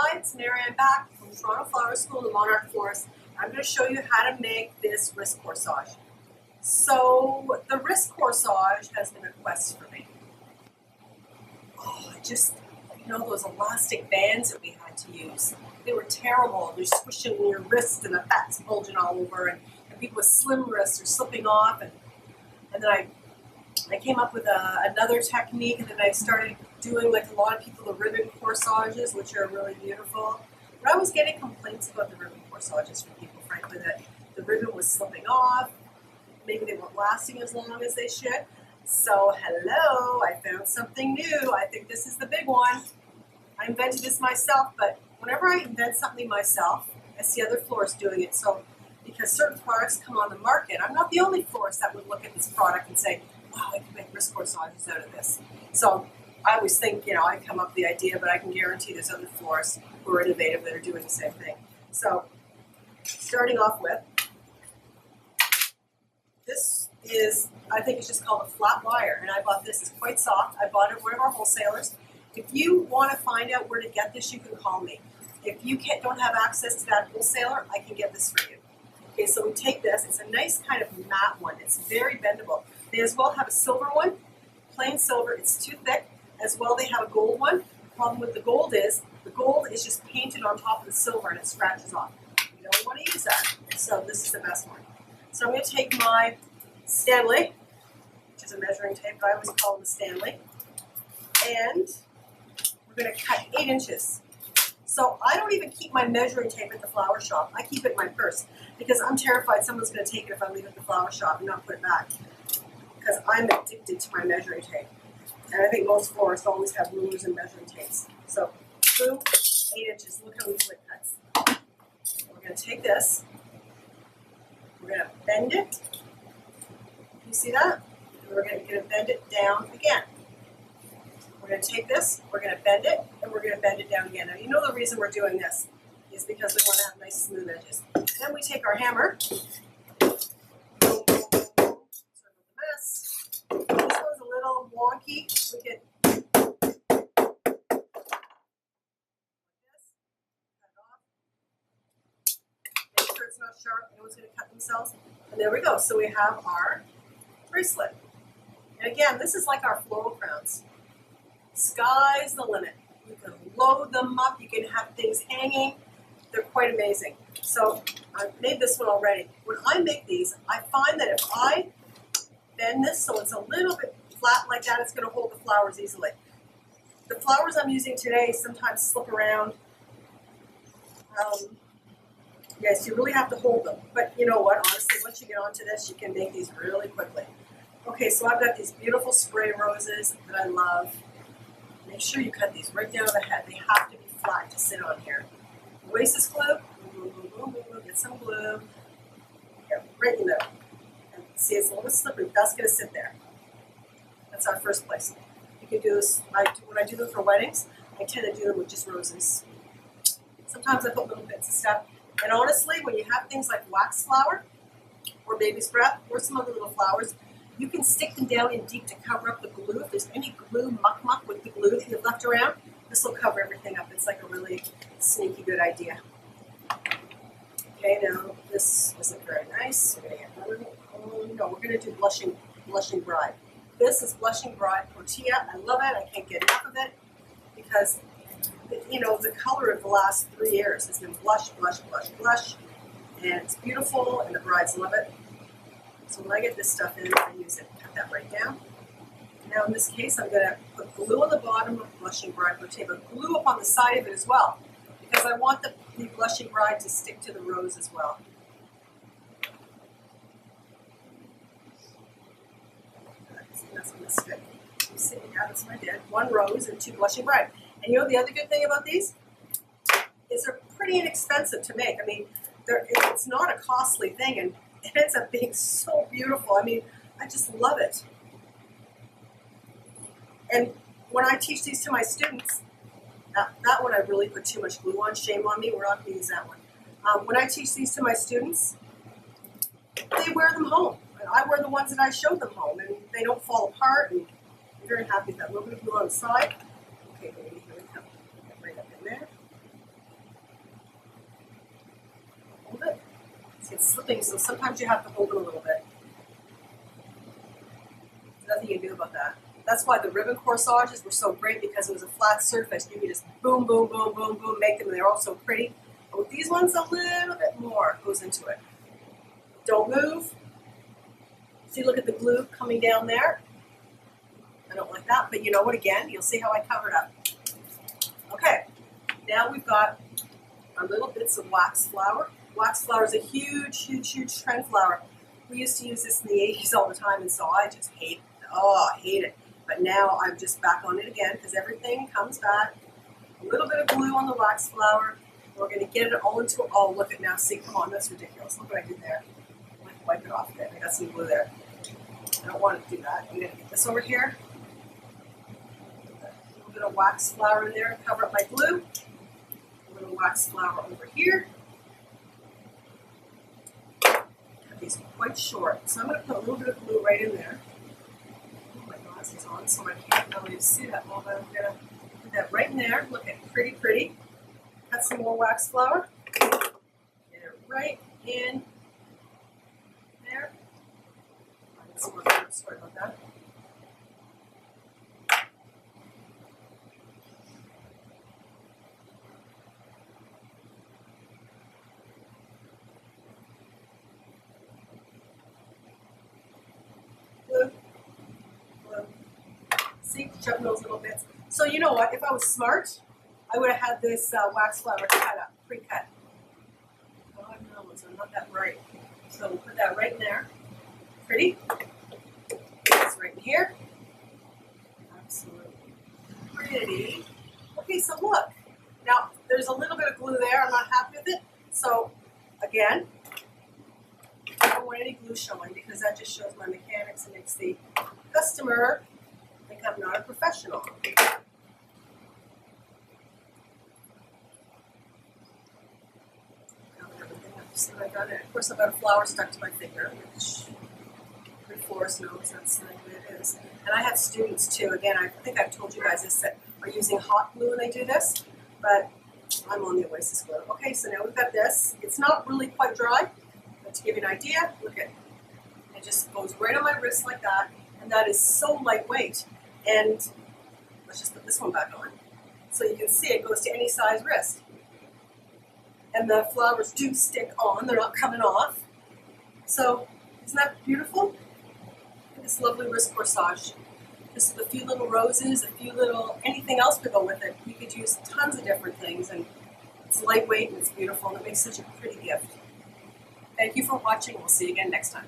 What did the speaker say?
Hi, it's Mary. I'm back from Toronto Flower School in Monarch Florist. I'm going to show you how to make this wrist corsage. So the wrist corsage has been a quest for me. Those elastic bands that we had to use, they were terrible. They're squishing your wrist and the fat's bulging all over, and people with slim wrists are slipping off. And then I came up with another technique, and then I started doing, like a lot of people, the ribbon corsages, which are really beautiful. But I was getting complaints about the ribbon corsages from people, frankly, that the ribbon was slipping off. Maybe they weren't lasting as long as they should. So, hello, I found something new. I think this is the big one. I invented this myself, but whenever I invent something myself, I see other florists doing it. So, because certain products come on the market, I'm not the only florist that would look at this product and say, wow, I can make wrist corsages out of this. So, I always think, I come up with the idea, but I can guarantee there's other florists who are innovative that are doing the same thing. So, starting off with, this is, I think it's just called a flat wire, and I bought this. It's quite soft. I bought it at one of our wholesalers. If you want to find out where to get this, you can call me. If you don't have access to that wholesaler, I can get this for you. Okay, so we take this. It's a nice kind of matte one. It's very bendable. They as well have a silver one, plain silver. It's too thick. As well, they have a gold one. The problem with the gold is just painted on top of the silver and it scratches off. You don't want to use that. So this is the best one. So I'm going to take my Stanley, which is a measuring tape, but I always call them the Stanley, and we're going to cut 8 inches. So I don't even keep my measuring tape at the flower shop. I keep it in my purse because I'm terrified someone's going to take it if I leave it at the flower shop and not put it back, because I'm addicted to my measuring tape. And I think most florists always have rulers and measuring tapes. So, boom, 8 inches. Look how easily it cuts. We're going to take this. We're going to bend it. You see that? And we're going to bend it down again. We're going to take this, we're going to bend it, and we're going to bend it down again. Now, you know the reason we're doing this is because we want to have nice smooth edges. Then we take our hammer. Boom, boom, boom, boom. Sort of a mess. This one's a little wonky. We can cut it off. Make sure it's not sharp. No one's going to cut themselves. And there we go. So we have our bracelet. And again, this is like our floral crowns. Sky's the limit. You can load them up. You can have things hanging. They're quite amazing. So I've made this one already. When I make these, I find that if I bend this so it's a little bit flat like that, it's going to hold the flowers easily. The flowers I'm using today sometimes slip around. Yes, you really have to hold them. But you know what? Honestly, once you get onto this, you can make these really quickly. Okay, so I've got these beautiful spray roses that I love. Make sure you cut these right down the head. They have to be flat to sit on here. Oasis glue. Boom, boom, boom, boom, boom. Get some glue. Here, right in the middle. And see, it's a little slippery. That's going to sit there. That's our first place. You can do this. When I do them for weddings, I tend to do them with just roses. Sometimes I put little bits of stuff. And honestly, when you have things like wax flower or baby's breath or some other little flowers, you can stick them down in deep to cover up the glue. If there's any glue, muck with the glue that you've left around, this will cover everything up. It's like a really sneaky good idea. Okay, now this isn't very nice. We're going to get another. Oh no, we're going to do blushing bride. This is blushing bride tortilla. I love it. I can't get enough of it because the color of the last 3 years has been blush, blush, blush, blush, and it's beautiful, and the brides love it. So when I get this stuff in, I use it. Cut that right down. Now in this case, I'm going to put glue on the bottom of blushing bride tortilla, but glue up on the side of it as well, because I want the blushing bride to stick to the rose as well. That's going to stick. You see, yeah, that's what I did. 1 rose and 2 blushing bride. And you know the other good thing about these is they're pretty inexpensive to make. I mean, it's not a costly thing, and it ends up being so beautiful. I mean, I just love it. And when I teach these to my students, that one I really put too much glue on. Shame on me. We're not going to use that one. When I teach these to my students, they wear them home. I wear the ones that I showed them home, and they don't fall apart. And I'm very happy with that. A little bit of glue on the side. Okay, baby, here we come. Get right up in there. See, it's slipping, so sometimes you have to hold it a little bit. There's nothing you can do about that. That's why the ribbon corsages were so great, because it was a flat surface. You could just boom, boom, boom, boom, boom, make them, and they're all so pretty. But with these ones, a little bit more goes into it. Don't move. See, look at the glue coming down there. I don't like that, but you know what, again, you'll see how I covered up. Okay, now we've got our little bits of wax flower. Wax flower is a huge, huge, huge trend flower. We used to use this in the 80s all the time, and so I just hate it. Oh, I hate it. But now I'm just back on it again, because everything comes back. A little bit of glue on the wax flower. We're going to get it all into, oh, look at now. See, come on, that's ridiculous. Look what I did there. I'm going to wipe it off a bit. I got some glue there. I don't want to do that. I'm going to get this over here. A little bit of wax flower in there and cover up my glue. A little wax flower over here. Cut these quite short. So I'm going to put a little bit of glue right in there. Is on, so I can't really see that well, but I'm going to put that right in there. Look at pretty, pretty. Cut some more wax flower. Get it right in there. Sorry about that. Glue. See, jumping those little bits. So you know what? If I was smart, I would have had this wax flower cut up, pre-cut. Oh no, so not that bright. So we'll put that right in there. Pretty. It's right in here. Absolutely pretty. Okay, so look. Now there's a little bit of glue there. I'm not happy with it. So again, I don't want any glue showing, because that just shows my mechanics and makes the customer think I'm not a professional. See what I got there. Of course, I've got a flower stuck to my finger, which every florist knows that's the way it is. And I have students too. Again, I think I've told you guys this, that are using hot glue when they do this, but I'm on the Oasis glue. Okay, so now we've got this. It's not really quite dry, but to give you an idea, look at it. It just goes right on my wrist like that, and that is so lightweight. And let's just put this one back on. So you can see it goes to any size wrist. And the flowers do stick on, they're not coming off. So isn't that beautiful? Look at this lovely wrist corsage. Just with a few little roses, a few little, anything else to go with it. You could use tons of different things, and it's lightweight and it's beautiful, and it makes such a pretty gift. Thank you for watching. We'll see you again next time.